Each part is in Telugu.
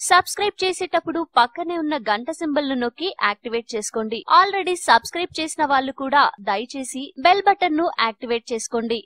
సబ్స్క్రైబ్ చేసేటప్పుడు పక్కనే ఉన్న గంట సింబల్ ను నొక్కి యాక్టివేట్ చేసుకోండి. ఆల్రెడీ సబ్స్క్రైబ్ చేసిన వాళ్ళు కూడా దయచేసి బెల్ బటన్ ను యాక్టివేట్ చేసుకోండి.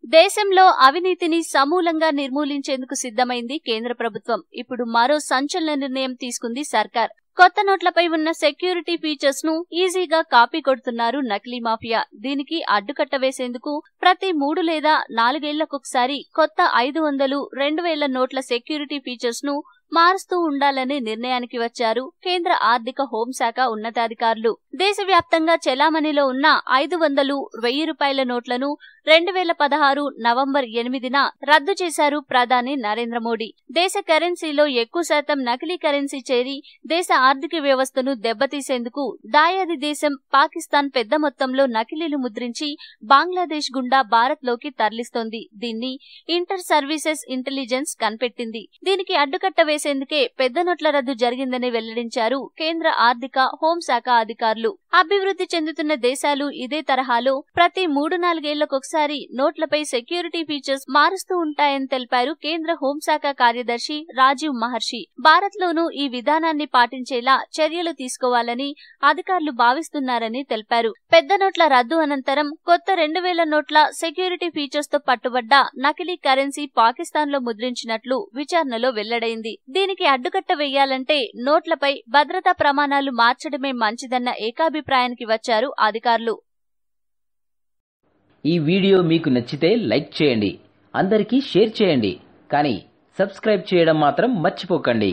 దేశంలో అవినీతిని సమూలంగా నిర్మూలించేందుకు సిద్ధమైంది కేంద్ర ప్రభుత్వం. ఇప్పుడు మరో సంచలన నిర్ణయం తీసుకుంది సర్కార్. కొత్త నోట్లపై ఉన్న సెక్యూరిటీ ఫీచర్స్ ను ఈజీగా కాపీ కొడుతున్నారు నకిలీ మాఫియా. దీనికి అడ్డుకట్ట వేసేందుకు ప్రతి 3 లేదా 4 ఏళ్లకొకసారి కొత్త 500, 2000 నోట్ల సెక్యూరిటీ ఫీచర్స్ ను మారుస్తూ ఉండాలనే నిర్ణయానికి వచ్చారు కేంద్ర ఆర్థిక హోంశాఖ ఉన్నతాధికారులు. దేశవ్యాప్తంగా చెలామణిలో ఉన్న 500, 1000 రూపాయల నోట్లను 2016 నవంబర్ 8న రద్దు చేశారు ప్రధాని నరేంద్ర మోడీ. దేశ కరెన్సీలో ఎక్కువ శాతం నకిలీ కరెన్సీ చేరి దేశ ఆర్థిక వ్యవస్థను దెబ్బతీసేందుకు దాయాది దేశం పాకిస్తాన్ పెద్ద మొత్తంలో నకిలీలు ముద్రించి బంగ్లాదేశ్ గుండా భారత్ లోకి తరలిస్తోంది. దీన్ని ఇంటర్ సర్వీసెస్ ఇంటెలిజెన్స్ కనిపెట్టింది. దీనికి అడ్డుకట్ట వేసేందుకే పెద్ద నోట్ల రద్దు జరిగిందని వెల్లడించారు కేంద్ర ఆర్థిక హోంశాఖ అధికారులు. అభివృద్ధి చెందుతున్న దేశాలు ఇదే తరహాలో ప్రతి 3-4 ఏళ్లకొకసారి నోట్లపై సెక్యూరిటీ ఫీచర్స్ మారుస్తూ ఉంటాయని తెలిపారు కేంద్ర హోంశాఖ కార్యదర్శి రాజీవ్ మహర్షి. భారత్ లోనూ ఈ విధానాన్ని పాటించేలా చర్యలు తీసుకోవాలని అధికారులు భావిస్తున్నారని తెలిపారు. పెద్ద నోట్ల రద్దు అనంతరం కొత్త 2000 నోట్ల సెక్యూరిటీ ఫీచర్స్ తో పట్టుబడ్డ నకిలీ కరెన్సీ పాకిస్తాన్ లో ముద్రించినట్లు విచారణలో వెల్లడైంది. దీనికి అడ్డుకట్ట వేయాలంటే నోట్లపై భద్రతా ప్రమాణాలు మార్చడమే మంచిదన్న ఏకాభిప్రాయానికి వచ్చారు అధికారులు. ఈ వీడియో మీకు నచ్చితే లైక్ చేయండి, అందరికీ షేర్ చేయండి, కానీ సబ్స్క్రైబ్ చేయడం మాత్రం మర్చిపోకండి.